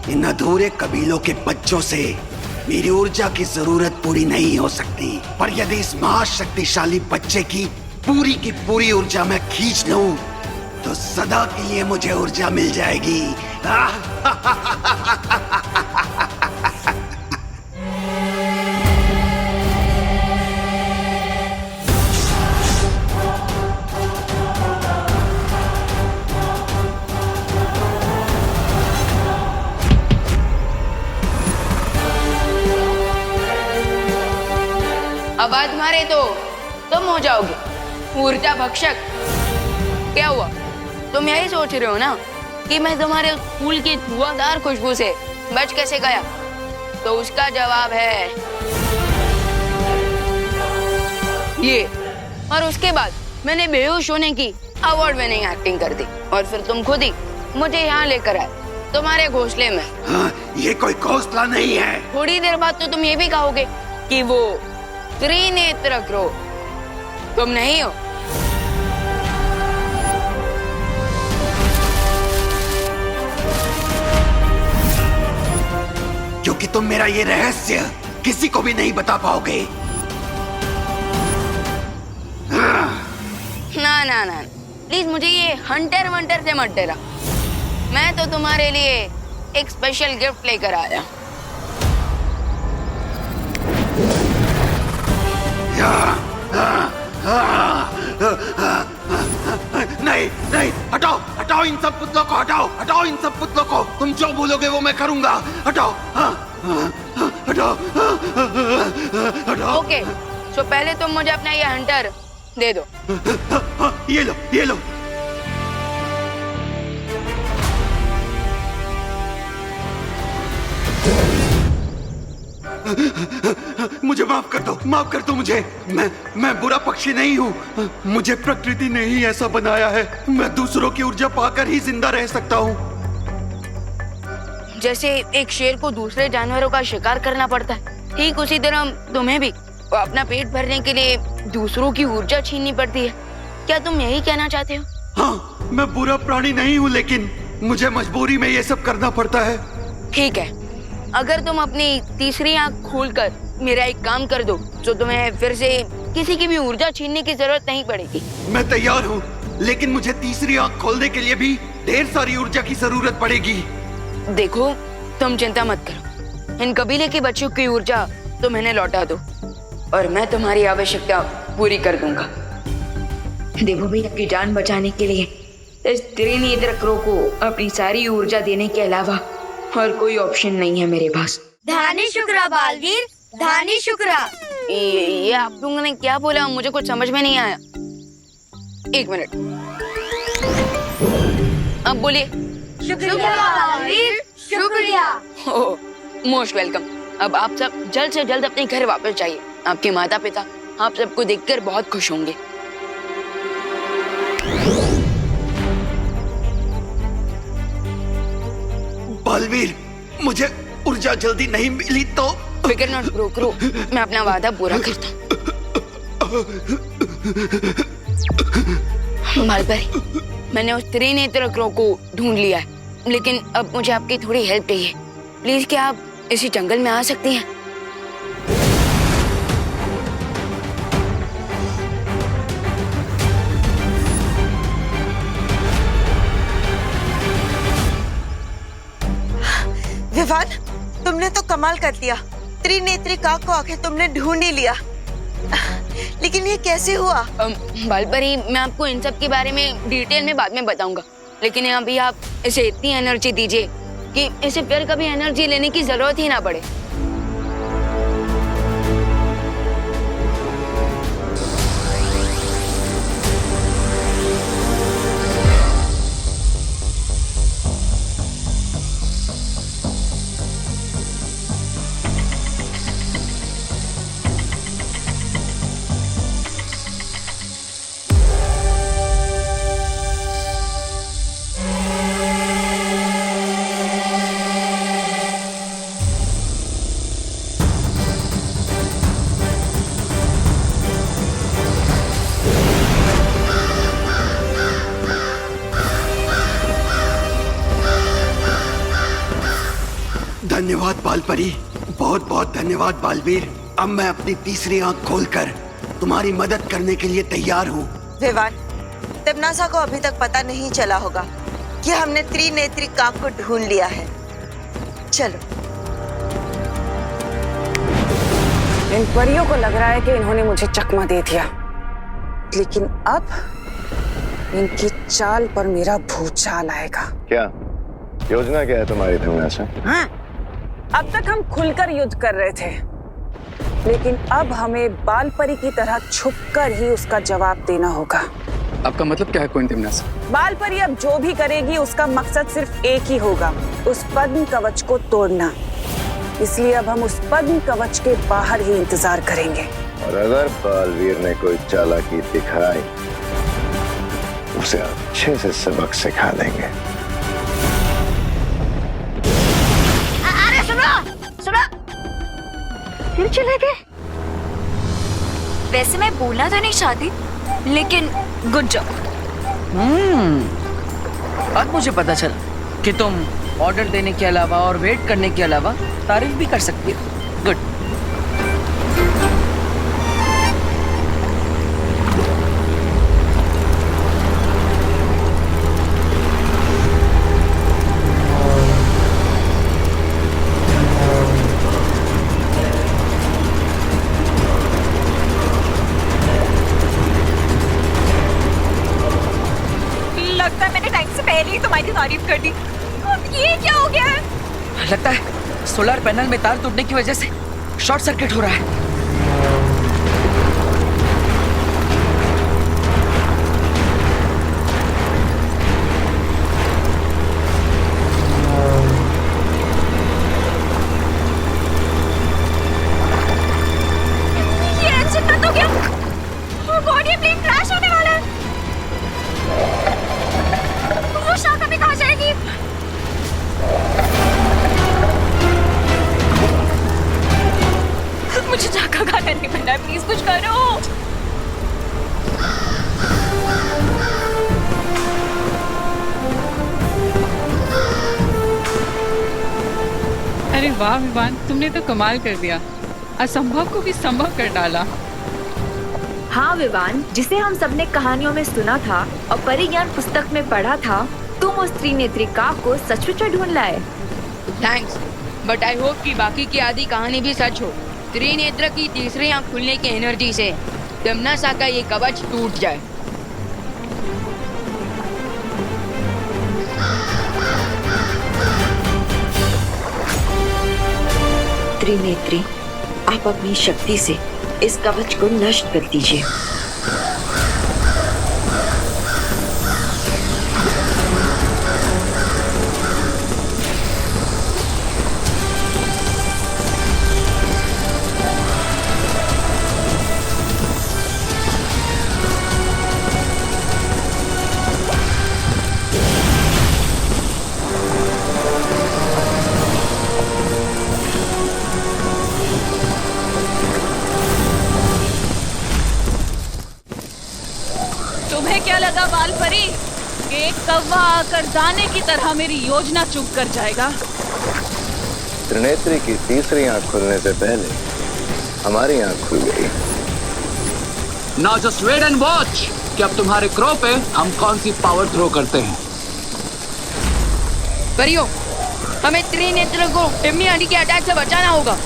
इन अधूरे कबीलों के बच्चों से मेरी ऊर्जा की जरूरत पूरी नहीं हो सकती, पर यदि इस महाशक्तिशाली बच्चे की पूरी ऊर्जा मैं खींच लूं तो सदा के लिए मुझे ऊर्जा मिल जाएगी। आवाज मारे तो तुम हो जाओगे ऊर्जा भक्षक। क्या हुआ, तुम यही सोच रहे हो ना कि मैं तुम्हारे फूल की धुआंधार खुशबू से बच कैसे गया? तो उसका जवाब है ये। और उसके बाद मैंने बेहोश होने की अवार्ड विनिंग एक्टिंग कर दी और फिर तुम खुद ही मुझे यहाँ लेकर आए तुम्हारे घोंसले में। हाँ, ये कोई घोंसला नहीं है। थोड़ी देर बाद तो तुम ये भी कहोगे कि वो त्रिनेत्र क्रो तुम नहीं हो। क्योंकि तुम मेरा ये रहस्य किसी को भी नहीं बता पाओगे। ना ना ना प्लीज, मुझे ये हंटर वंटर से मत डरा। मैं तो तुम्हारे लिए एक स्पेशल गिफ्ट लेकर आया। नहीं नहीं, हटाओ हटाओ इन सब पुतलों को, हटाओ इन सब पुतलों को। तुम जो बोलोगे वो मैं करूंगा। हटाओ हटाओ हटाओ। ओके, तो पहले तुम मुझे अपना ये हंटर दे दो। ये लो ये लो। मुझे माफ कर दो मुझे। मैं बुरा पक्षी नहीं हूँ। मुझे प्रकृति ने ही ऐसा बनाया है। मैं दूसरों की ऊर्जा पाकर ही जिंदा रह सकता हूँ। जैसे एक शेर को दूसरे जानवरों का शिकार करना पड़ता है, ठीक उसी तरह तुम्हें भी अपना पेट भरने के लिए दूसरों की ऊर्जा छीननी पड़ती है। क्या तुम यही कहना चाहते हो? हाँ, मैं बुरा प्राणी नहीं हूँ, लेकिन मुझे मजबूरी में ये सब करना पड़ता है। ठीक है, अगर तुम अपनी तीसरी आंख खोलकर मेरा एक काम कर दो तो तुम्हें फिर से किसी की भी ऊर्जा छीनने की जरूरत नहीं पड़ेगी। मैं तैयार हूँ, लेकिन मुझे तीसरी आंख खोलने के लिए भी ढेर सारी ऊर्जा की जरूरत पड़ेगी। देखो, तुम चिंता मत करो। इन कबीले के बच्चों की ऊर्जा तुम इन्हें लौटा दो और मैं तुम्हारी आवश्यकता पूरी कर दूंगा। देखो भाई, आपकी जान बचाने के लिए इस त्रिनेत्र क्रो को अपनी सारी ऊर्जा देने के अलावा और कोई ऑप्शन नहीं है मेरे पास। धानी शुक्रा बालवीर, धानी शुक्रा। ये आप लोगों ने क्या बोला? मुझे कुछ समझ में नहीं आया। एक मिनट, अब बोलिए। शुक्रिया बालवीर, शुक्रिया। Most welcome. अब आप सब जल्द से जल्द अपने घर वापस जाइए। आपके माता पिता आप सबको देखकर बहुत खुश होंगे। बालवीर, मुझे ऊर्जा जल्दी नहीं मिली तो फिकर नॉट करो, मैं अपना वादा पूरा करता हूँ। बालपरी, मैंने उस त्रिनेत्र क्रो को ढूंढ लिया है, लेकिन अब मुझे आपकी थोड़ी हेल्प चाहिए। प्लीज, क्या आप इसी जंगल में आ सकती हैं? विवान, तुमने तो कमाल कर दिया। त्रिनेत्री काक को आखिर तुमने ढूंढ ही लिया। लेकिन ये कैसे हुआ? बालपरी, मैं आपको इन सब के बारे में डिटेल में बाद में बताऊंगा, लेकिन अभी आप इसे इतनी एनर्जी दीजिए कि इसे फिर कभी एनर्जी लेने की जरूरत ही ना पड़े। धन्यवाद बालपरी, बहुत बहुत धन्यवाद बालवीर। अब मैं अपनी तीसरी आंख खोलकर तुम्हारी मदद करने के लिए तैयार हूँ। विवान, तिमनासा को अभी तक पता नहीं चला होगा कि हमने त्रिनेत्री काक को ढूंढ लिया है। चलो। इन परियों को लग रहा है कि इन्होंने मुझे चकमा दे दिया, लेकिन अब इनकी चाल पर मेरा भूचाल आएगा। क्या योजना क्या है तुम्हारी तिमनासा? हाँ, अब तक हम खुलकर युद्ध कर रहे थे, लेकिन अब हमें बालपरी की तरह छुपकर ही उसका जवाब देना होगा। आपका मतलब क्या है क्वीन तिमनासा? बालपरी अब जो भी करेगी उसका मकसद सिर्फ एक ही होगा, उस पद्म कवच को तोड़ना। इसलिए अब हम उस पद्म कवच के बाहर ही इंतजार करेंगे। और अगर बालवीर ने कोई चालाकी दिखाई, उसे अच्छे से सबक सिखा देंगे। अरे सुनो सुनो, फिर चले गए। वैसे मैं बोलना तो नहीं चाहती, लेकिन गुड जॉब। अब मुझे पता चला कि तुम ऑर्डर देने के अलावा और वेट करने के अलावा तारीफ भी कर सकती हो। गुड। लगता है मैंने टाइम से पहले ही तुम्हारी तारीफ कर दी। अब ये क्या हो गया है? लगता है सोलर पैनल में तार टूटने की वजह से शॉर्ट सर्किट हो रहा है। ये इंजन बंद हो गया। गॉड, ये प्लेन क्रैश होने वाला है। वो शाखा में कहाँ जाएगी? मुझे झाका खाना नहीं बनना है, प्लीज कुछ करो। अरे वाह विवान, तुमने तो कमाल कर दिया, असंभव को भी संभव कर डाला। हाँ विवान, जिसे हम सबने कहानियों में सुना था और परिज्ञान पुस्तक में पढ़ा था, तुम उस त्रिनेत्री काक को सचमुच में ढूंढ लाए। थैंक्स, बट आई होप कि बाकी की आधी कहानी भी सच हो। त्रिनेत्र की तीसरी आंख खुलने की एनर्जी से तिमनासा का ये कवच टूट जाए। त्रिनेत्री, आप अपनी शक्ति से इस कवच को नष्ट कर दीजिए। तुम्हें क्या लगा बालपरी कि एक कौवा आकर दाने की तरह मेरी योजना चुप कर जाएगा? त्रिनेत्री की तीसरी आंख खुलने से पहले हमारी आंख खुल गई। Now just wait and watch कि अब तुम्हारे क्रो पे हम कौन सी पावर थ्रो करते हैं। परियो, हमें त्रिनेत्र को टिम्मी आंटी के अटैक से बचाना होगा।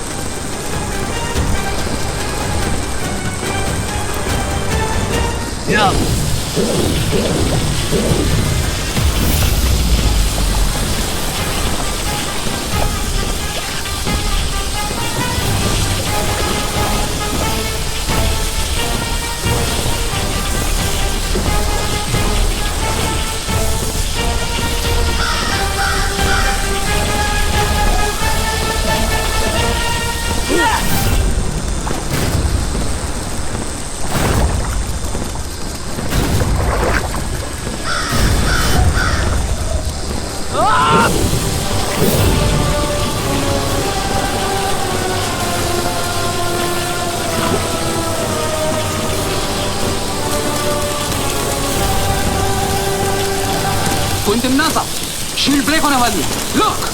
तिमनासा, शील्ड ब्रेक होने वाली है। लुक!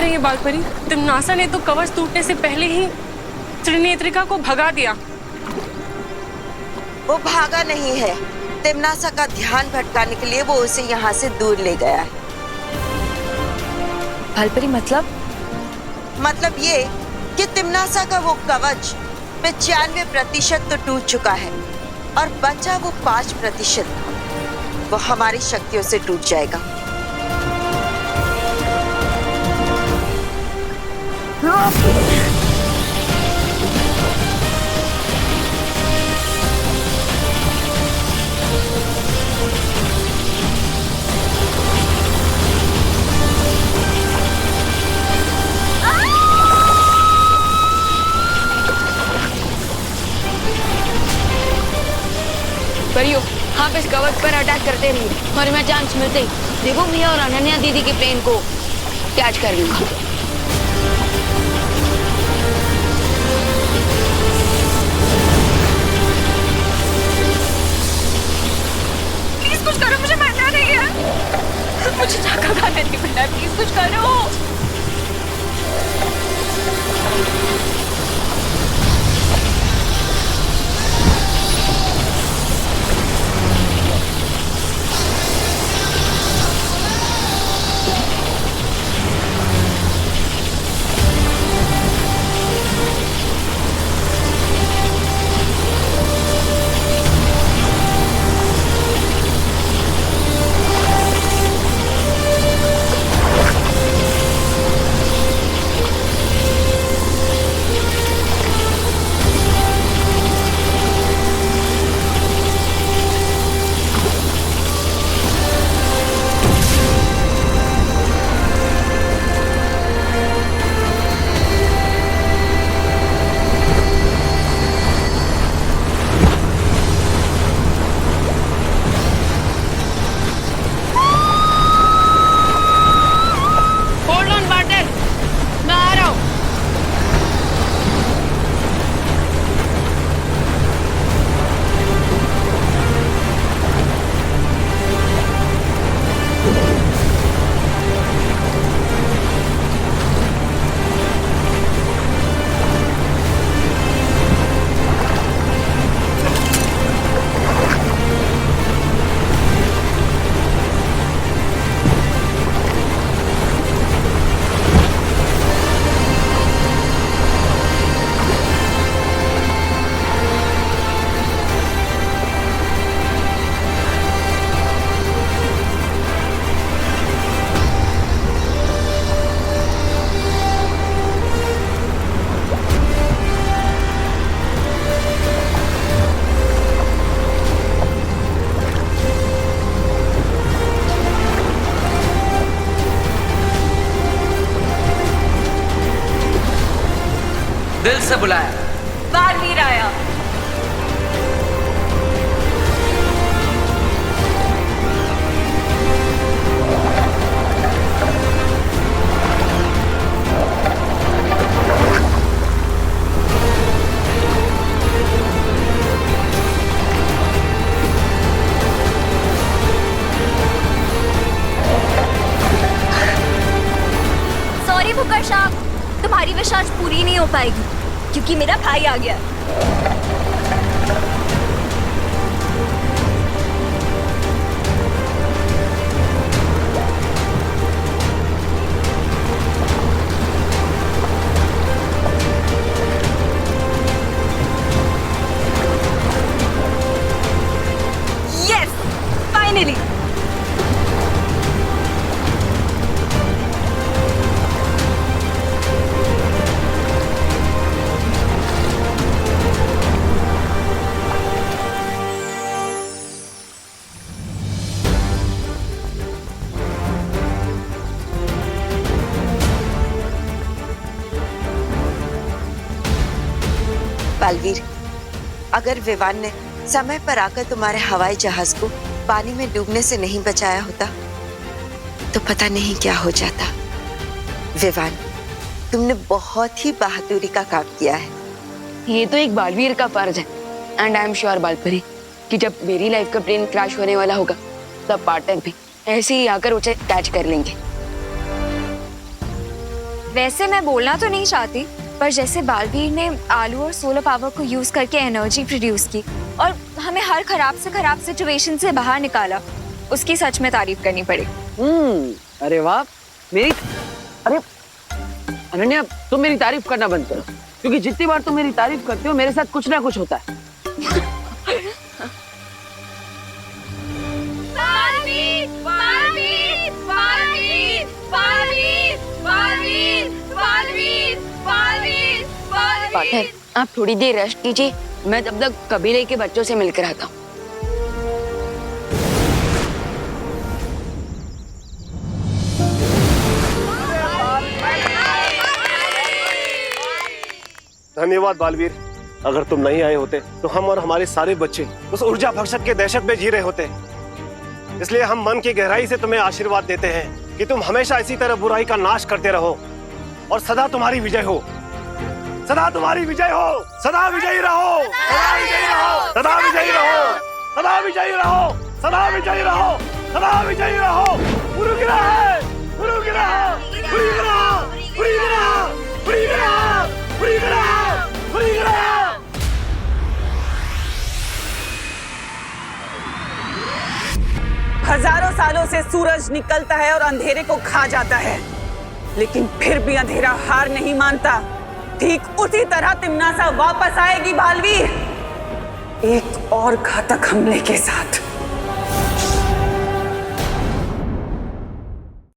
रही है बालपरी? तिम्नासा ने तो कवच टूटने से पहले ही त्रिनेत्रिका को भगा दिया। वो भागा नहीं है, तिम्नासा का ध्यान भटकाने के लिए वो उसे यहाँ से दूर ले गया है। बालपरी मतलब ये कि तिम्नासा का वो कवच 95% तो टूट चुका है और बचा वो 5%, वो हमारी शक्तियों से टूट जाएगा। परियो, आप इस कवच पर अटैक करते रहिए और मैं चांस मिलते ही देखो मिया और अनन्या दीदी के प्लेन को कैच कर लूंगा। प्लीज कुछ करो, मुझे मरना नहीं है। मुझे धक्का खाना नहीं मिलना, प्लीज कुछ करो। दिल से बुलाया, बालवीर आया। सॉरी बुकर साहब, तुम्हारी विश आज पूरी नहीं हो पाएगी क्योंकि मेरा भाई आ गया। Yes, finally. बालवीर, अगर विवान ने समय पर आकर तुम्हारे हवाई जहाज को पानी में डूबने से नहीं बचाया होता तो पता नहीं क्या हो जाता। विवान, तुमने बहुत ही बहादुरी का काम किया है। ये तो एक बालवीर का फर्ज है। एंड आई एम श्योर बालपरी कि जब मेरी लाइफ का प्लेन क्रैश होने वाला होगा तब पार्टनर भी ऐसे ही आकर उसे कैच कर लेंगे। वैसे मैं बोलना तो नहीं चाहती, पर जैसे बालवीर ने आलू और सोलर पावर को यूज करके एनर्जी प्रोड्यूस की और हमें हर खराब से खराब सिचुएशन से बाहर निकाला, उसकी सच में तारीफ करनी पड़ेगी। अरे वाह मेरी, अरे अनन्या तुम मेरी तारीफ करना बंद करो, क्योंकि जितनी बार तुम मेरी तारीफ करते हो मेरे साथ कुछ ना कुछ होता है। पार्टनर, आप थोड़ी देर रेस्ट कीजिए, मैं तब तक कबीले के बच्चों से मिलकर आता हूँ। धन्यवाद बालवीर, अगर तुम नहीं आए होते तो हम और हमारे सारे बच्चे उस ऊर्जा भक्षक के दहशत में जी रहे होते। इसलिए हम मन की गहराई से तुम्हें आशीर्वाद देते हैं कि तुम हमेशा इसी तरह बुराई का नाश करते रहो और सदा तुम्हारी विजय हो, सदा तुम्हारी विजय हो, सदा विजयी रहो, सदा विजयी रहो, सदा विजयी रहो, सदा विजयी रहो, सदा विजयी रहो, सदा विजयी रहो। गुरु की राह, गुरु की राह, गुरु की राह, गुरु की राह, गुरु की राह, गुरु की राह, गुरु की राह। हजारों सालों से सूरज निकलता है और अंधेरे को खा जाता है, लेकिन फिर भी अंधेरा हार नहीं मानता। ठीक उसी तरह तिम्नासा वापस आएगी बालवीर, एक और घातक हमले के साथ।